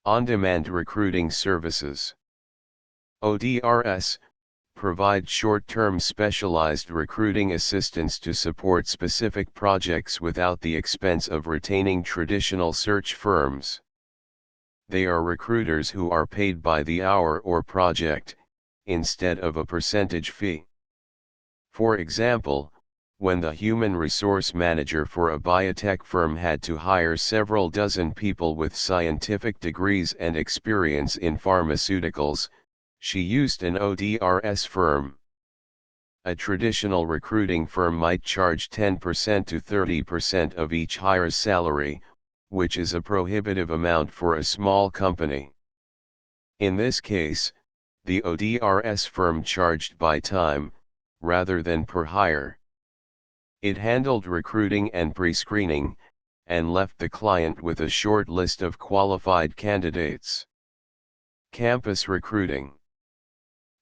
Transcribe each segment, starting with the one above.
On-demand recruiting services. ODRS provide short-term specialized recruiting assistance to support specific projects without the expense of retaining traditional search firms. They are recruiters who are paid by the hour or project, instead of a percentage fee. For example, when the human resource manager for a biotech firm had to hire several dozen people with scientific degrees and experience in pharmaceuticals, she used an ODRS firm. A traditional recruiting firm might charge 10% to 30% of each hire's salary, which is a prohibitive amount for a small company. In this case, the ODRS firm charged by time, rather than per hire. It handled recruiting and pre-screening, and left the client with a short list of qualified candidates. Campus recruiting.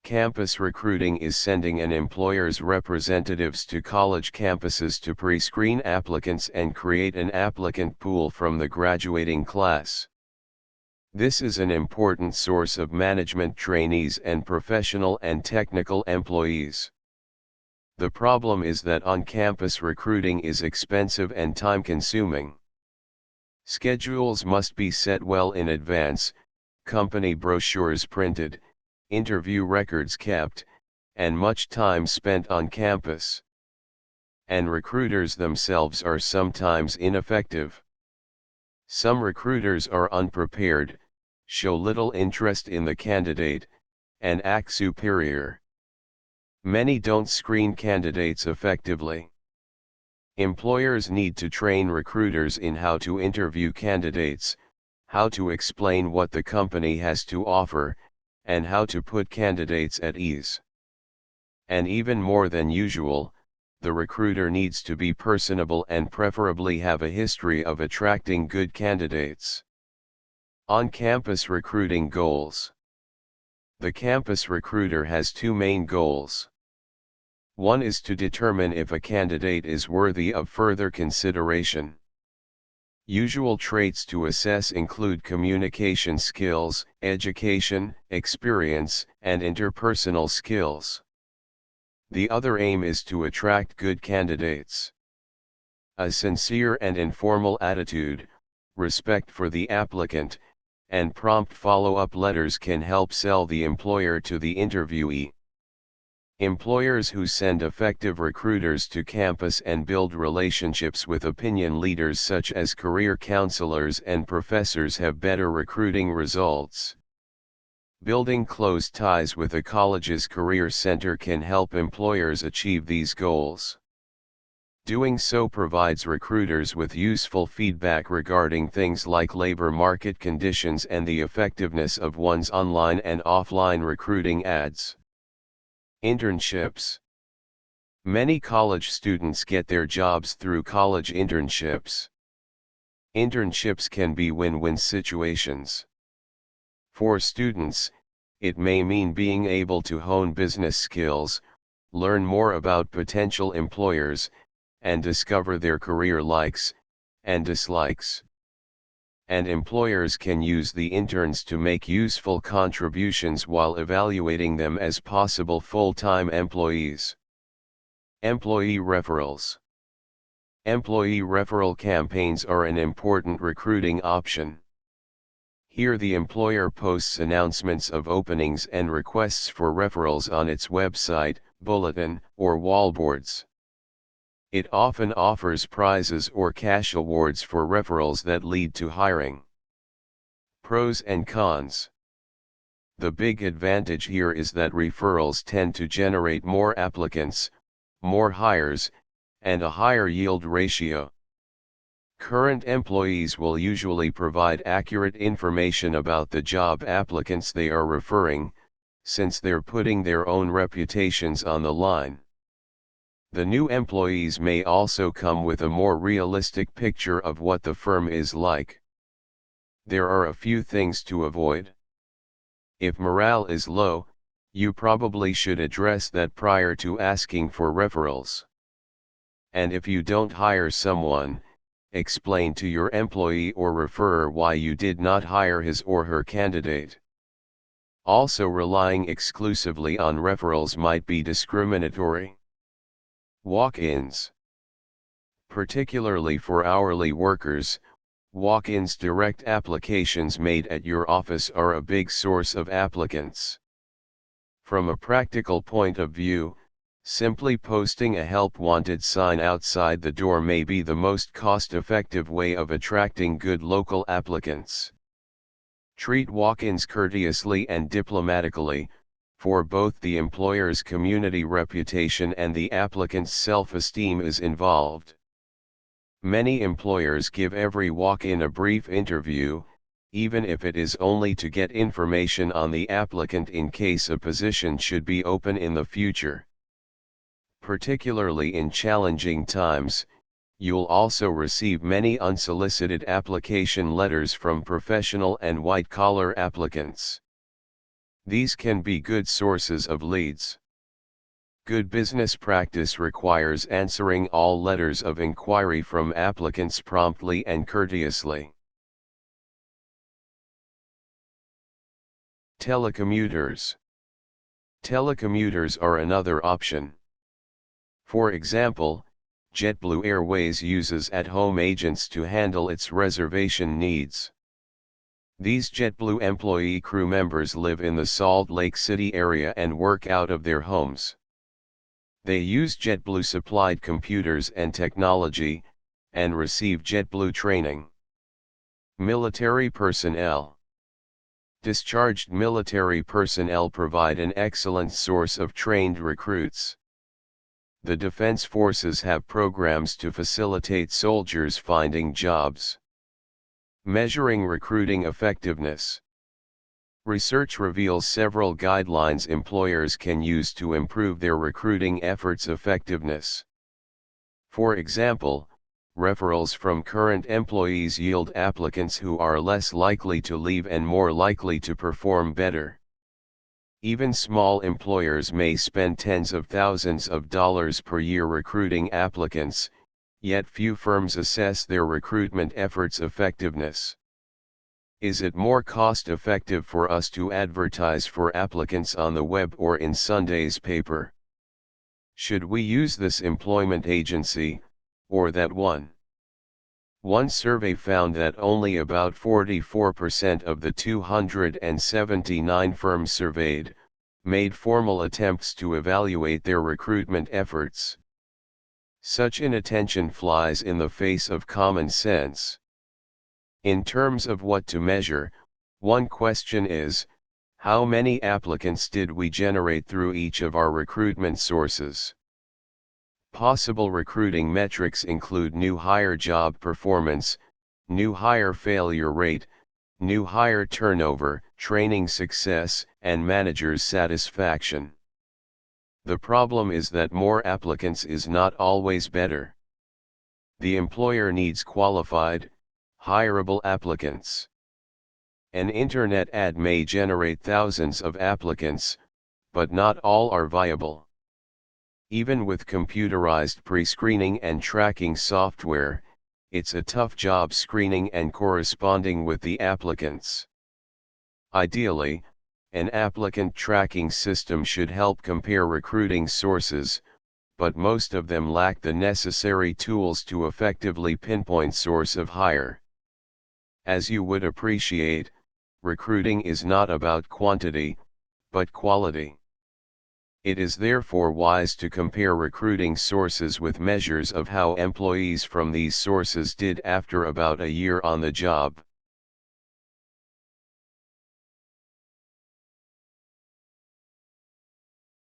Campus recruiting is sending an employer's representatives to college campuses to pre-screen applicants and create an applicant pool from the graduating class. This is an important source of management trainees and professional and technical employees. The problem is that on-campus recruiting is expensive and time-consuming. Schedules must be set well in advance, company brochures printed, interview records kept, and much time spent on campus. And recruiters themselves are sometimes ineffective. Some recruiters are unprepared, show little interest in the candidate, and act superior. Many don't screen candidates effectively. Employers need to train recruiters in how to interview candidates, how to explain what the company has to offer, and how to put candidates at ease. And even more than usual, the recruiter needs to be personable and preferably have a history of attracting good candidates. On-campus recruiting goals. The campus recruiter has two main goals. One is to determine if a candidate is worthy of further consideration. Usual traits to assess include communication skills, education, experience, and interpersonal skills. The other aim is to attract good candidates. A sincere and informal attitude, respect for the applicant, and prompt follow-up letters can help sell the employer to the interviewee. Employers who send effective recruiters to campus and build relationships with opinion leaders such as career counselors and professors have better recruiting results. Building close ties with a college's career center can help employers achieve these goals. Doing so provides recruiters with useful feedback regarding things like labor market conditions and the effectiveness of one's online and offline recruiting ads. Internships. Many college students get their jobs through college internships. Internships can be win-win situations. For students, it may mean being able to hone business skills, learn more about potential employers, and discover their career likes and dislikes. And employers can use the interns to make useful contributions while evaluating them as possible full-time employees. Employee referrals. Employee referral campaigns are an important recruiting option. Here the employer posts announcements of openings and requests for referrals on its website, bulletin, or wallboards. It often offers prizes or cash awards for referrals that lead to hiring. Pros and cons. The big advantage here is that referrals tend to generate more applicants, more hires, and a higher yield ratio. Current employees will usually provide accurate information about the job applicants they are referring, since they're putting their own reputations on the line. The new employees may also come with a more realistic picture of what the firm is like. There are a few things to avoid. If morale is low, you probably should address that prior to asking for referrals. And if you don't hire someone, explain to your employee or referrer why you did not hire his or her candidate. Also, relying exclusively on referrals might be discriminatory. Walk-ins. Particularly for hourly workers, walk-ins, direct applications made at your office, are a big source of applicants. From a practical point of view, simply posting a help wanted sign outside the door may be the most cost-effective way of attracting good local applicants. Treat walk-ins courteously and diplomatically, for both the employer's community reputation and the applicant's self-esteem is involved. Many employers give every walk-in a brief interview, even if it is only to get information on the applicant in case a position should be open in the future. Particularly in challenging times, you'll also receive many unsolicited application letters from professional and white-collar applicants. These can be good sources of leads. Good business practice requires answering all letters of inquiry from applicants promptly and courteously. Telecommuters. Telecommuters are another option. For example, JetBlue Airways uses at-home agents to handle its reservation needs. These JetBlue employee crew members live in the Salt Lake City area and work out of their homes. They use JetBlue-supplied computers and technology, and receive JetBlue training. Military personnel. Discharged military personnel provide an excellent source of trained recruits. The Defense Forces have programs to facilitate soldiers finding jobs. Measuring recruiting effectiveness. Research reveals several guidelines employers can use to improve their recruiting efforts' effectiveness. For example, referrals from current employees yield applicants who are less likely to leave and more likely to perform better. Even small employers may spend tens of thousands of dollars per year recruiting applicants, yet few firms assess their recruitment efforts' effectiveness. Is it more cost-effective for us to advertise for applicants on the web or in Sunday's paper? Should we use this employment agency, or that one? One survey found that only about 44% of the 279 firms surveyed made formal attempts to evaluate their recruitment efforts. Such inattention flies in the face of common sense. In terms of what to measure, one question is, how many applicants did we generate through each of our recruitment sources? Possible recruiting metrics include new hire job performance, new hire failure rate, new hire turnover, training success, and managers' satisfaction. The problem is that more applicants is not always better. The employer needs qualified, hireable applicants. An internet ad may generate thousands of applicants, but not all are viable. Even with computerized pre-screening and tracking software, it's a tough job screening and corresponding with the applicants. Ideally, an applicant tracking system should help compare recruiting sources, but most of them lack the necessary tools to effectively pinpoint source of hire. As you would appreciate, recruiting is not about quantity, but quality. It is therefore wise to compare recruiting sources with measures of how employees from these sources did after about a year on the job.